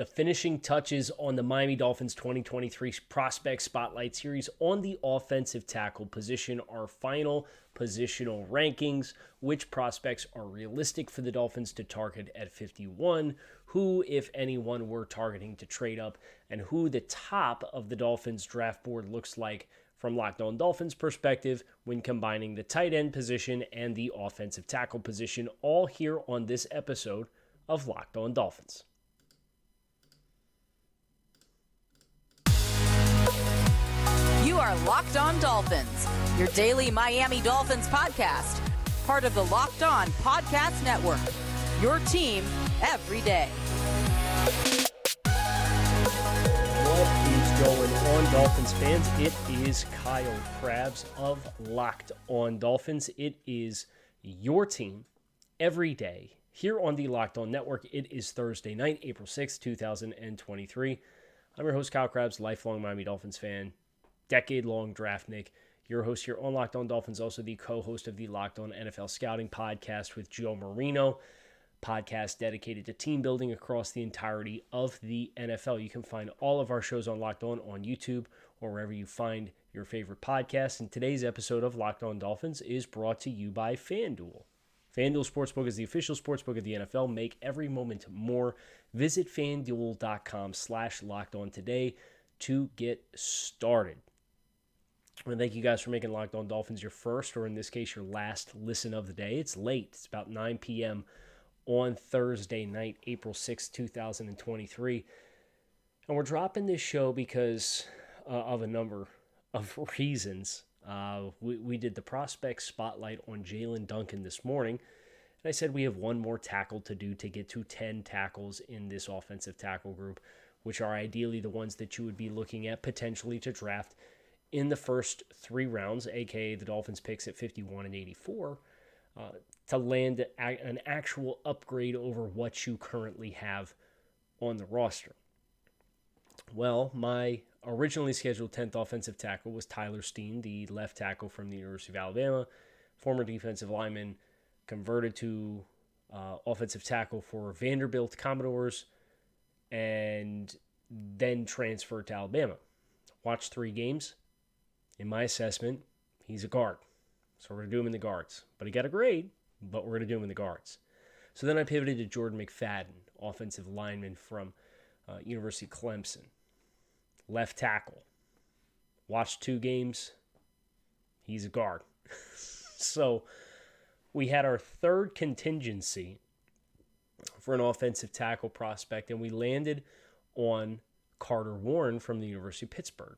The finishing touches on the Miami Dolphins 2023 Prospect Spotlight Series on the offensive tackle position, our final positional rankings, which prospects are realistic for the Dolphins to target at 51, who, if anyone, we're targeting to trade up, and who the top of the Dolphins draft board looks like from Locked On Dolphins perspective when combining the tight end position and the offensive tackle position, all here on this episode of Locked On Dolphins. You are Locked On Dolphins, your daily Miami Dolphins podcast, part of the Locked On Podcast Network, your team every day. What is going on, Dolphins fans? It is Kyle Krabs of Locked On Dolphins. It is your team every day here on the Locked On Network. It is Thursday night, April 6th, 2023. I'm your host, Kyle Krabs, lifelong Miami Dolphins fan, decade-long draftnik, your host here on Locked On Dolphins, also the co-host of the Locked On NFL Scouting podcast with Joe Marino, podcast dedicated to team building across the entirety of the NFL. You can find all of our shows on Locked On YouTube or wherever you find your favorite podcasts. And today's episode of Locked On Dolphins is brought to you by FanDuel. FanDuel Sportsbook is the official sportsbook of the NFL. Make every moment more. Visit FanDuel.com/LockedOn today to get started. And thank you guys for making Locked On Dolphins your first, or in this case, your last listen of the day. It's late. It's about 9 p.m. on Thursday night, April 6, 2023. And we're dropping this show because of a number of reasons. We did the prospect spotlight on Jalen Duncan this morning. And I said we have one more tackle to do to get to 10 tackles in this offensive tackle group, which are ideally the ones that you would be looking at potentially to draft in the first three rounds, aka the Dolphins picks at 51 and 84, to land an actual upgrade over what you currently have on the roster. Well, my originally scheduled 10th offensive tackle was Tyler Steen, the left tackle from the University of Alabama, former defensive lineman, converted to offensive tackle for Vanderbilt Commodores, and then transferred to Alabama. Watched 3 games. In my assessment, he's a guard. So we're going to do him in the guards. But he got a grade, but we're going to do him in the guards. So then I pivoted to Jordan McFadden, offensive lineman from University of Clemson. Left tackle. Watched 2 games. He's a guard. So we had our third contingency for an offensive tackle prospect, and we landed on Carter Warren from the University of Pittsburgh.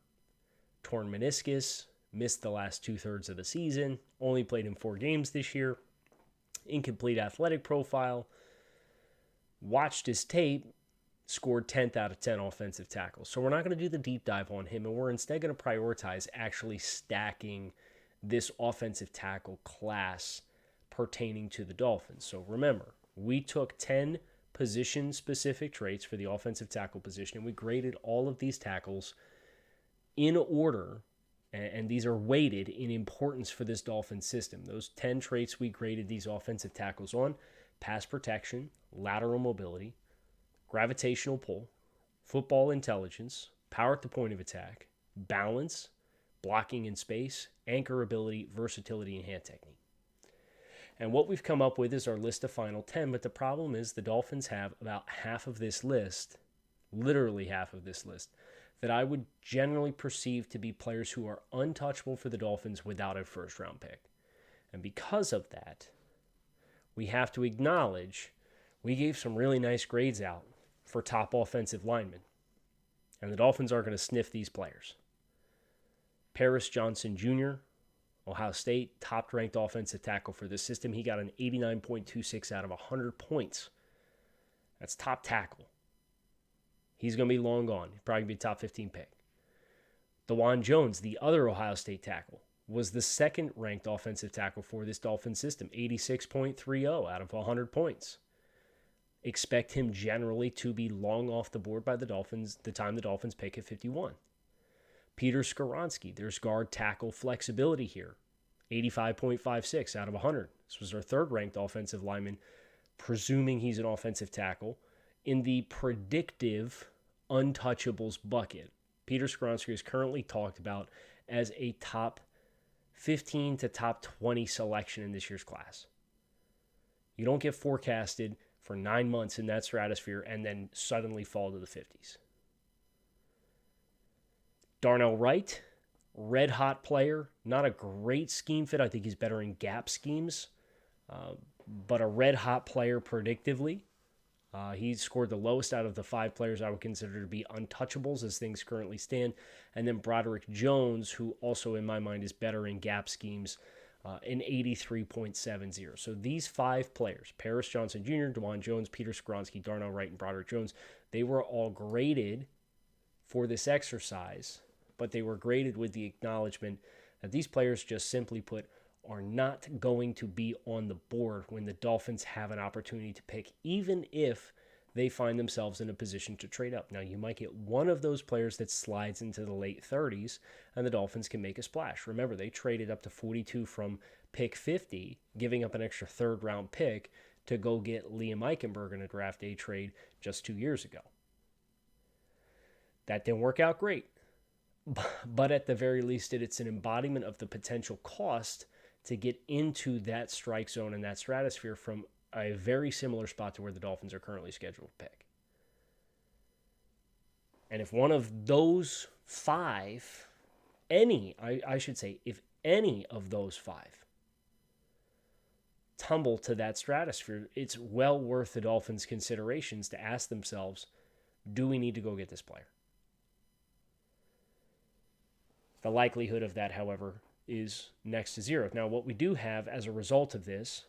Torn meniscus, missed the last 2/3 of the season, only played in 4 games this year, incomplete athletic profile, watched his tape, scored 10th out of 10 offensive tackles. So we're not going to do the deep dive on him, and we're instead going to prioritize actually stacking this offensive tackle class pertaining to the Dolphins. So remember, we took 10 position-specific traits for the offensive tackle position, and we graded all of these tackles in order, and these are weighted in importance for this Dolphins system. Those 10 traits we graded these offensive tackles on: pass protection, lateral mobility, gravitational pull, football intelligence, power at the point of attack, balance, blocking in space, anchor ability, versatility, and hand technique. And what we've come up with is our list of final 10, but the problem is the Dolphins have about half of this list, literally half of this list, that I would generally perceive to be players who are untouchable for the Dolphins without a first-round pick. And because of that, we have to acknowledge we gave some really nice grades out for top offensive linemen. And the Dolphins are going to sniff these players. Paris Johnson Jr., Ohio State, top-ranked offensive tackle for this system. He got an 89.26 out of 100 points. That's top tackle. He's going to be long gone. He'll probably be a top 15 pick. DeJuan Jones, the other Ohio State tackle, was the second-ranked offensive tackle for this Dolphin system, 86.30 out of 100 points. Expect him generally to be long off the board by the Dolphins the time the Dolphins pick at 51. Peter Skoronski, there's guard tackle flexibility here, 85.56 out of 100. This was our third-ranked offensive lineman, presuming he's an offensive tackle, In the predictive untouchables bucket, Peter Skoronski is currently talked about as a top 15 to top 20 selection in this year's class. You don't get forecasted for 9 months in that stratosphere and then suddenly fall to the 50s. Darnell Wright, red hot player, not a great scheme fit. I think he's better in gap schemes, but a red hot player predictively. He scored the lowest out of the 5 players I would consider to be untouchables as things currently stand. And then Broderick Jones, who also in my mind is better in gap schemes, in 83.70. So these 5 players, Paris Johnson Jr., DeJuan Jones, Peter Skoronski, Darnell Wright, and Broderick Jones, they were all graded for this exercise, but they were graded with the acknowledgement that these players, just simply put, are not going to be on the board when the Dolphins have an opportunity to pick, even if they find themselves in a position to trade up. Now, you might get one of those players that slides into the late 30s, and the Dolphins can make a splash. Remember, they traded up to 42 from pick 50, giving up an extra third-round pick to go get Liam Eichenberg in a draft day trade just 2 years ago. That didn't work out great. But at the very least, it's an embodiment of the potential cost to get into that strike zone and that stratosphere from a very similar spot to where the Dolphins are currently scheduled to pick. And if one of those 5, I should say, if any of those 5 tumble to that stratosphere, it's well worth the Dolphins' considerations to ask themselves, do we need to go get this player? The likelihood of that, however, is next to 0. Now, what we do have as a result of this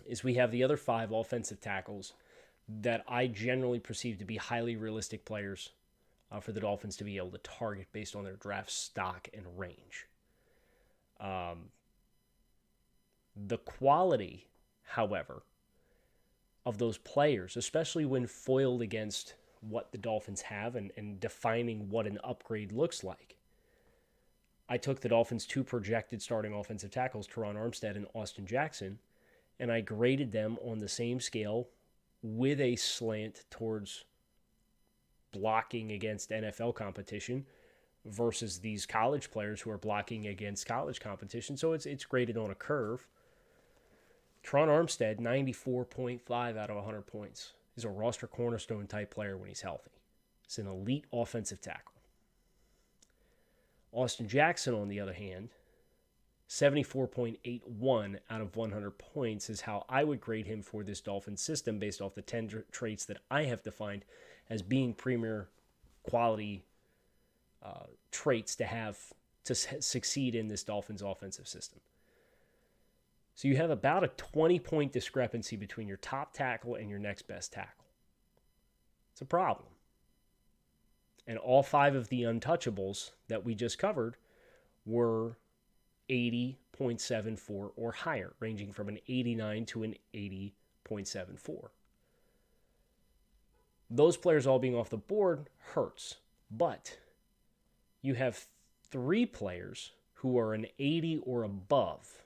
is we have the other 5 offensive tackles that I generally perceive to be highly realistic players for the Dolphins to be able to target based on their draft stock and range. The quality, however, of those players, especially when foiled against what the Dolphins have and defining what an upgrade looks like. I took the Dolphins' 2 projected starting offensive tackles, Teron Armstead and Austin Jackson, and I graded them on the same scale with a slant towards blocking against NFL competition versus these college players who are blocking against college competition. So it's graded on a curve. Teron Armstead, 94.5 out of 100 points. He's a roster cornerstone type player when he's healthy. He's an elite offensive tackle. Austin Jackson, on the other hand, 74.81 out of 100 points is how I would grade him for this Dolphins system based off the 10 traits that I have defined as being premier quality traits to have to succeed in this Dolphins offensive system. So you have about a 20-point discrepancy between your top tackle and your next best tackle. It's a problem. And all 5 of the untouchables that we just covered were 80.74 or higher, ranging from an 89 to an 80.74. Those players all being off the board hurts, but you have 3 players who are an 80 or above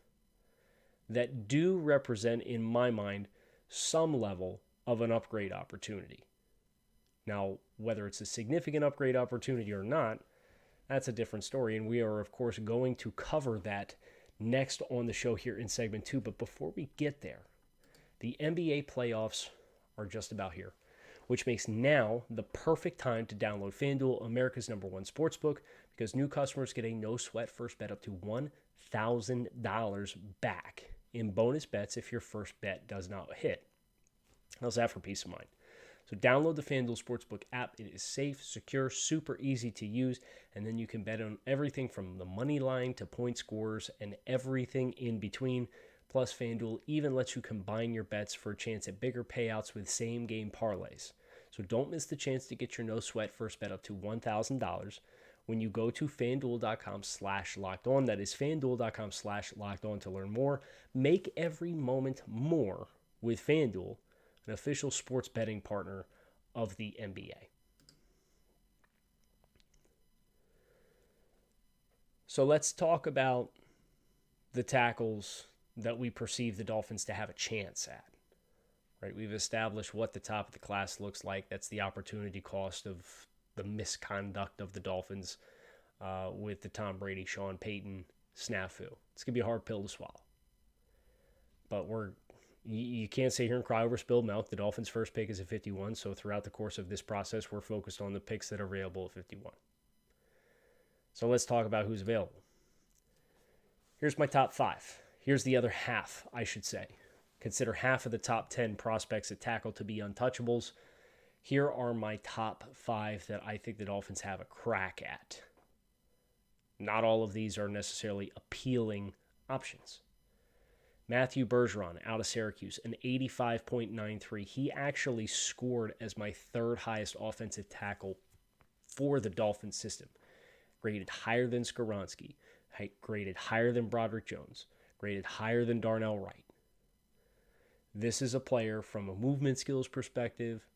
that do represent, in my mind, some level of an upgrade opportunity. Now, whether it's a significant upgrade opportunity or not, that's a different story, and we are, of course, going to cover that next on the show here in segment 2. But before we get there, the NBA playoffs are just about here, which makes now the perfect time to download FanDuel, America's #1 sportsbook, because new customers get a no-sweat first bet up to $1,000 back in bonus bets if your first bet does not hit. How's that for peace of mind? So download the FanDuel Sportsbook app. It is safe, secure, super easy to use, and then you can bet on everything from the money line to point scores and everything in between. Plus, FanDuel even lets you combine your bets for a chance at bigger payouts with same-game parlays. So don't miss the chance to get your no-sweat first bet up to $1,000 when you go to FanDuel.com/lockedon. That is FanDuel.com/lockedon to learn more. Make every moment more with FanDuel, an official sports betting partner of the NBA. So let's talk about the tackles that we perceive the Dolphins to have a chance at. right? We've established what the top of the class looks like. That's the opportunity cost of the misconduct of the Dolphins with the Tom Brady, Sean Payton snafu. It's going to be a hard pill to swallow. But you can't sit here and cry over spilled milk. The Dolphins' first pick is at 51, so throughout the course of this process, we're focused on the picks that are available at 51. So let's talk about who's available. Here's my top 5. Here's the other half, I should say. Consider half of the top 10 prospects at tackle to be untouchables. Here are my top 5 that I think the Dolphins have a crack at. Not all of these are necessarily appealing options. Matthew Bergeron out of Syracuse, an 85.93. He actually scored as my third highest offensive tackle for the Dolphins system. Graded higher than Skoronski, graded higher than Broderick Jones, graded higher than Darnell Wright. This is a player from a movement skills perspective,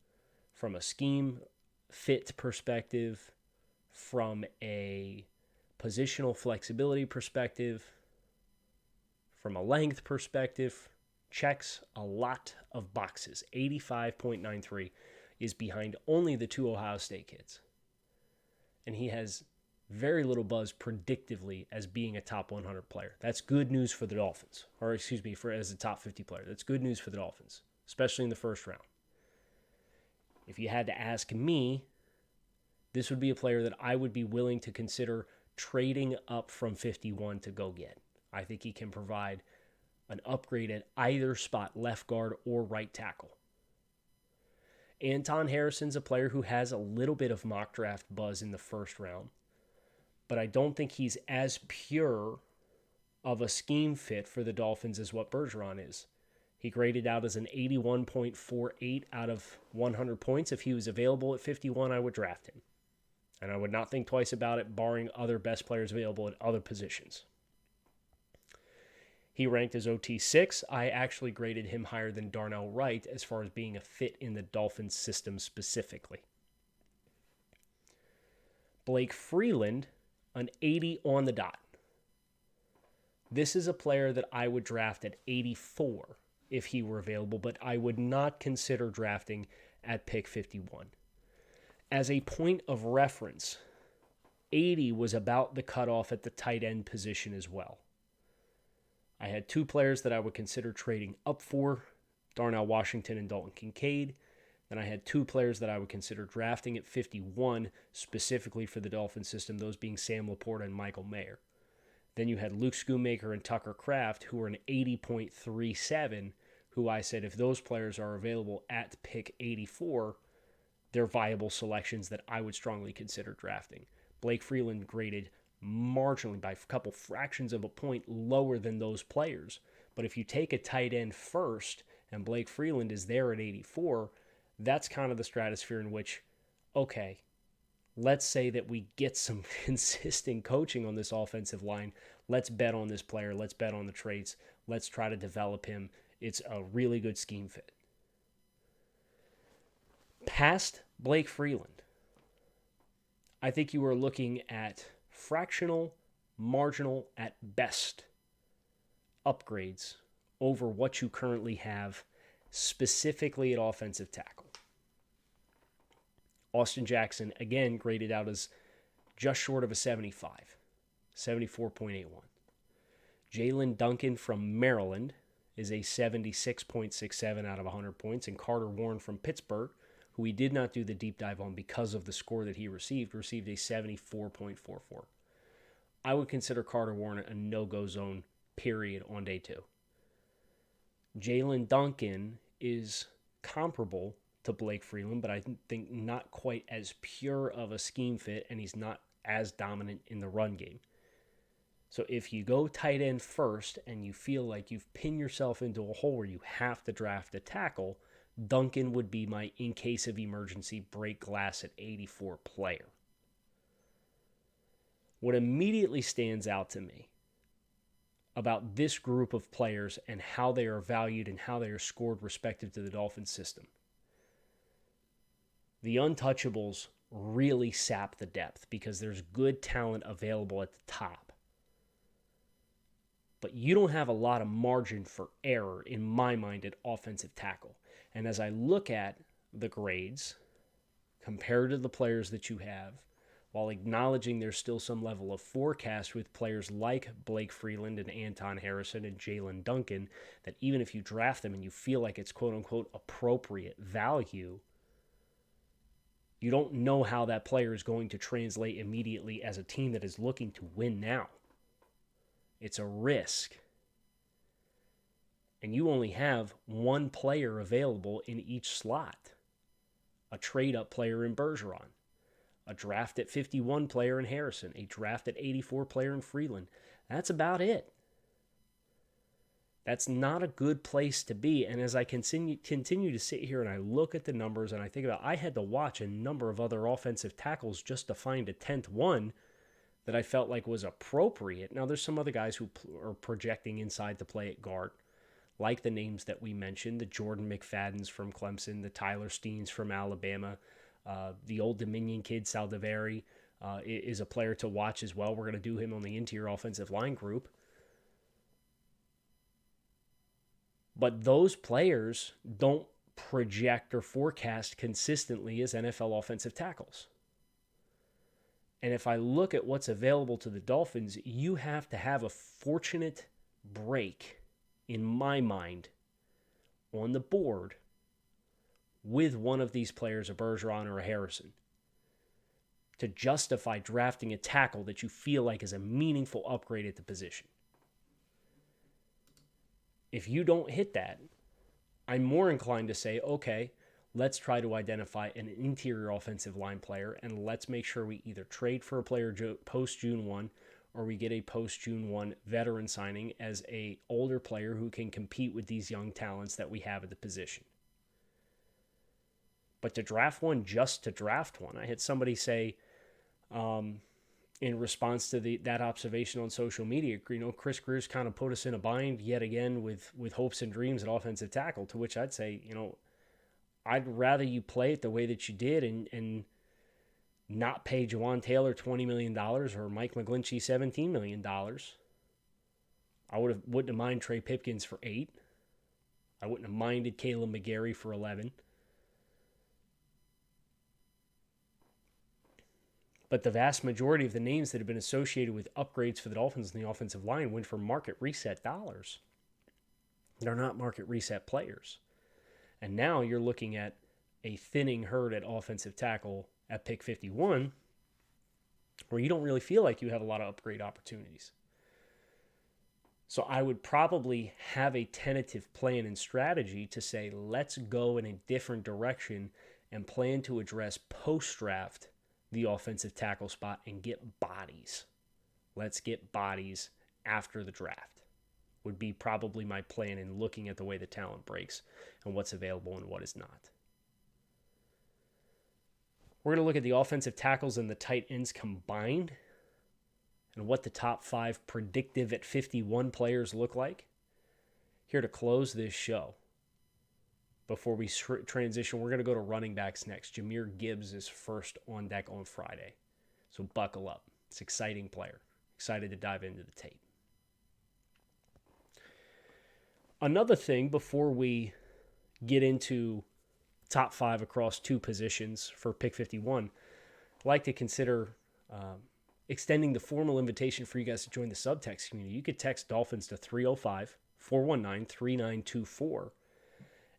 from a scheme fit perspective, from a positional flexibility perspective, from a length perspective, checks a lot of boxes. 85.93 is behind only the 2 Ohio State kids. And he has very little buzz predictively as being a top 100 player. That's good news for the Dolphins. Or excuse me, as a top 50 player. That's good news for the Dolphins, especially in the first round. If you had to ask me, this would be a player that I would be willing to consider trading up from 51 to go get. I think he can provide an upgrade at either spot, left guard or right tackle. Anton Harrison's a player who has a little bit of mock draft buzz in the first round, but I don't think he's as pure of a scheme fit for the Dolphins as what Bergeron is. He graded out as an 81.48 out of 100 points. If he was available at 51, I would draft him. And I would not think twice about it, barring other best players available at other positions. He ranked as OT 6. I actually graded him higher than Darnell Wright as far as being a fit in the Dolphins system specifically. Blake Freeland, an 80 on the dot. This is a player that I would draft at 84 if he were available, but I would not consider drafting at pick 51. As a point of reference, 80 was about the cutoff at the tight end position as well. I had 2 players that I would consider trading up for, Darnell Washington and Dalton Kincaid. Then I had 2 players that I would consider drafting at 51, specifically for the Dolphin system, those being Sam Laporta and Michael Mayer. Then you had Luke Schoonmaker and Tucker Kraft, who were an 80.37, who I said if those players are available at pick 84, they're viable selections that I would strongly consider drafting. Blake Freeland graded marginally by a couple fractions of a point lower than those players. But if you take a tight end first and Blake Freeland is there at 84, that's kind of the stratosphere in which, okay, let's say that we get some consistent coaching on this offensive line. Let's bet on this player. Let's bet on the traits. Let's try to develop him. It's a really good scheme fit. Past Blake Freeland, I think you are looking at fractional, marginal at best upgrades over what you currently have, specifically at offensive tackle. Austin Jackson, again, graded out as just short of a 75, 74.81. Jalen Duncan from Maryland is a 76.67 out of 100 points, and Carter Warren from Pittsburgh, who we did not do the deep dive on because of the score that he received a 74.44. I would consider Carter Warren a no-go zone, period, on day 2. Jalen Duncan is comparable to Blake Freeland, but I think not quite as pure of a scheme fit, and he's not as dominant in the run game. So if you go tight end first and you feel like you've pinned yourself into a hole where you have to draft a tackle, Duncan would be my in case of emergency break glass at 84 player. What immediately stands out to me about this group of players and how they are valued and how they are scored respective to the Dolphins system, the untouchables really sap the depth because there's good talent available at the top. But you don't have a lot of margin for error, in my mind, at offensive tackle. And as I look at the grades compared to the players that you have, while acknowledging there's still some level of forecast with players like Blake Freeland and Anton Harrison and Jalen Duncan, that even if you draft them and you feel like it's quote-unquote appropriate value, you don't know how that player is going to translate immediately as a team that is looking to win now. It's a risk. And you only have one player available in each slot. A trade-up player in Bergeron, a draft at 51 player in Harrison, a draft at 84 player in Freeland. That's about it. That's not a good place to be. And as I continue to sit here and I look at the numbers and I think about, I had to watch a number of other offensive tackles just to find a 10th one that I felt like was appropriate. Now, there's some other guys who are projecting inside to play at guard, like the names that we mentioned, the Jordan McFadden's from Clemson, the Tyler Steens from Alabama, the Old Dominion kid, Saldiveri, is a player to watch as well. We're going to do him on the interior offensive line group. But those players don't project or forecast consistently as NFL offensive tackles. And if I look at what's available to the Dolphins, you have to have a fortunate break, in my mind, on the board with one of these players, a Bergeron or a Harrison, to justify drafting a tackle that you feel like is a meaningful upgrade at the position. If you don't hit that, I'm more inclined to say, okay, let's try to identify an interior offensive line player, and let's make sure we either trade for a player post-June 1 or we get a post-June 1 veteran signing as a older player who can compete with these young talents that we have at the position. But to draft one just to draft one, I had somebody say in response to that observation on social media, Chris Greer's kind of put us in a bind yet again with hopes and dreams at offensive tackle, to which I'd say, I'd rather you play it the way that you did and not pay Jawan Taylor $20 million or Mike McGlinchey $17 million. I wouldn't have minded Trey Pipkins for $8 million. I wouldn't have minded Caleb McGarry for $11 million. But the vast majority of the names that have been associated with upgrades for the Dolphins in the offensive line went for market reset dollars. They're not market reset players. And now you're looking at a thinning herd at offensive tackle at pick 51, where you don't really feel like you have a lot of upgrade opportunities. So I would probably have a tentative plan and strategy to say, let's go in a different direction and plan to address post-draft the offensive tackle spot and get bodies. Let's get bodies after the draft would be probably my plan in looking at the way the talent breaks and what's available and what is not. We're going to look at the offensive tackles and the tight ends combined and what the top 5 predictive at 51 players look like. Here to close this show, before we transition, we're going to go to running backs next. Jahmyr Gibbs is first on deck on Friday. So buckle up. It's an exciting player. Excited to dive into the tape. Another thing before we get into top 5 across 2 positions for pick 51, I'd like to consider extending the formal invitation for you guys to join the subtext community. You could text Dolphins to 305-419-3924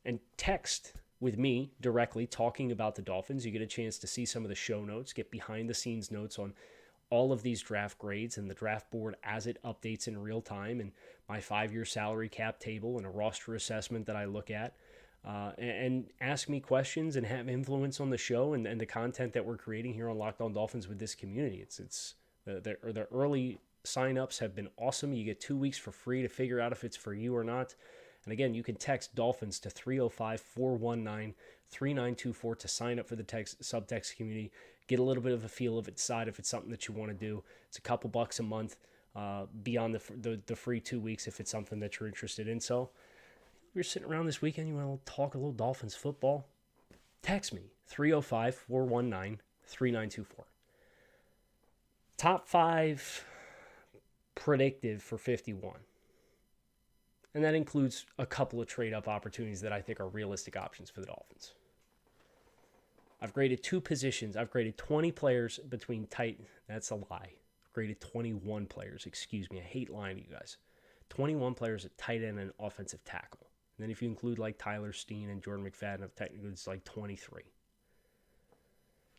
and text with me directly talking about the Dolphins. You get a chance to see some of the show notes, get behind-the-scenes notes on all of these draft grades and the draft board as it updates in real time, and my 5-year salary cap table and a roster assessment that I look at, and ask me questions and have influence on the show and the content that we're creating here on Locked On Dolphins with this community. It's the early signups have been awesome. You get 2 weeks for free to figure out if it's for you or not. And again, you can text Dolphins to 305-419-3924 to sign up for the subtext community. Get a little bit of a feel of it, decide if it's something that you want to do. It's a couple bucks a month beyond the free 2 weeks if it's something that you're interested in. So if you're sitting around this weekend, you want to talk a little Dolphins football, text me, 305-419-3924. Top 5 predictive for 51. And that includes a couple of trade-up opportunities that I think are realistic options for the Dolphins. I've graded 2 positions. I've graded 20 players between tight. That's a lie. I've graded 21 players. Excuse me. I hate lying to you guys. 21 players at tight end and offensive tackle. And then if you include like Tyler Steen and Jordan McFadden, technically it's like 23.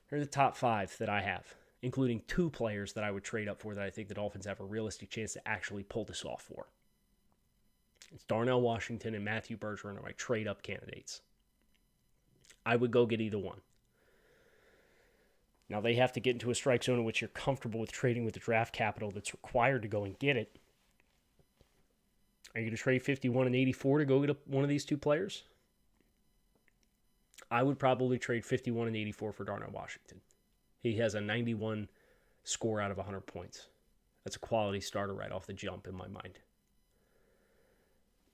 Here are the top 5 that I have, including 2 players that I would trade up for that I think the Dolphins have a realistic chance to actually pull this off for. It's Darnell Washington and Matthew Bergeron are my trade-up candidates. I would go get either one. Now, they have to get into a strike zone in which you're comfortable with trading with the draft capital that's required to go and get it. Are you going to trade 51 and 84 to go get one of these 2 players? I would probably trade 51 and 84 for Darnell Washington. He has a 91 score out of 100 points. That's a quality starter right off the jump in my mind.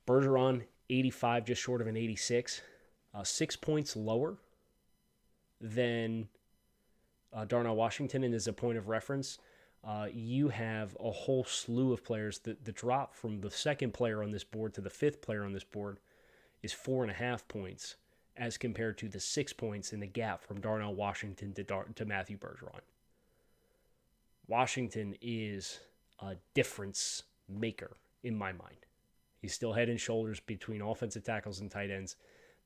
Bergeron, 85, just short of an 86. 6 points lower than Darnell Washington. And as a point of reference, you have a whole slew of players. The drop from the second player on this board to the 5th player on this board is 4.5 points as compared to the 6 points in the gap from Darnell Washington to Matthew Bergeron. Washington is a difference maker in my mind. He's still head and shoulders between offensive tackles and tight ends,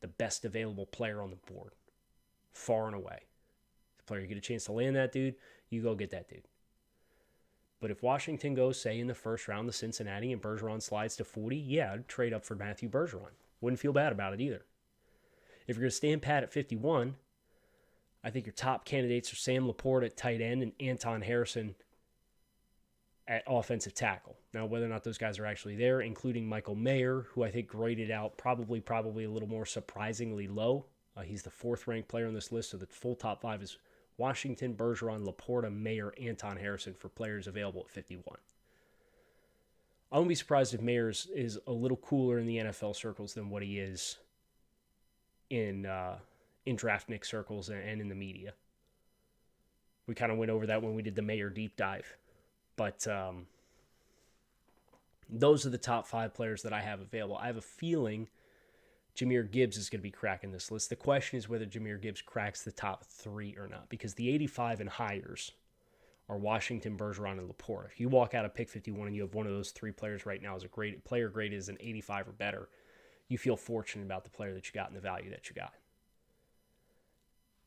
the best available player on the board, far and away. The player you get a chance to land that dude, you go get that dude. But if Washington goes, say, in the first round to Cincinnati and Bergeron slides to 40, yeah, I'd trade up for Matthew Bergeron. Wouldn't feel bad about it either. If you're going to stand pat at 51, I think your top candidates are Sam Laporte at tight end and Anton Harrison at offensive tackle. Now, whether or not those guys are actually there, including Michael Mayer, who I think graded out probably a little more surprisingly low. He's the 4th-ranked player on this list, so the full top 5 is Washington, Bergeron, Laporta, Mayer, Anton Harrison for players available at 51. I wouldn't be surprised if Mayer is a little cooler in the NFL circles than what he is in draft Nick circles and in the media. We kind of went over that when we did the Mayer deep dive. But those are the top 5 players that I have available. I have a feeling Jahmyr Gibbs is going to be cracking this list. The question is whether Jahmyr Gibbs cracks the top 3 or not, because the 85 and higher are Washington, Bergeron, and Laporte. If you walk out of pick 51 and you have one of those 3 players right now as a great player grade is an 85 or better, you feel fortunate about the player that you got and the value that you got.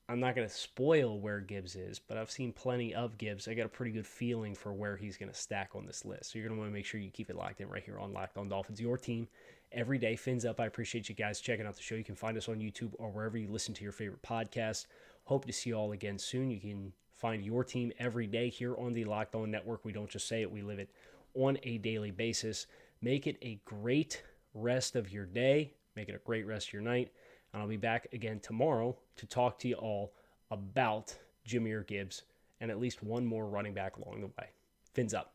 I'm not going to spoil where Gibbs is, but I've seen plenty of Gibbs. I got a pretty good feeling for where he's going to stack on this list. So you're going to want to make sure you keep it locked in right here on Locked On Dolphins, your team every day. Fins up. I appreciate you guys checking out the show. You can find us on YouTube or wherever you listen to your favorite podcast. Hope to see you all again soon. You can find your team every day here on the Locked On Network. We don't just say it, we live it on a daily basis. Make it a great rest of your day. Make it a great rest of your night. And I'll be back again tomorrow to talk to you all about Jahmyr Gibbs and at least one more running back along the way. Fins up.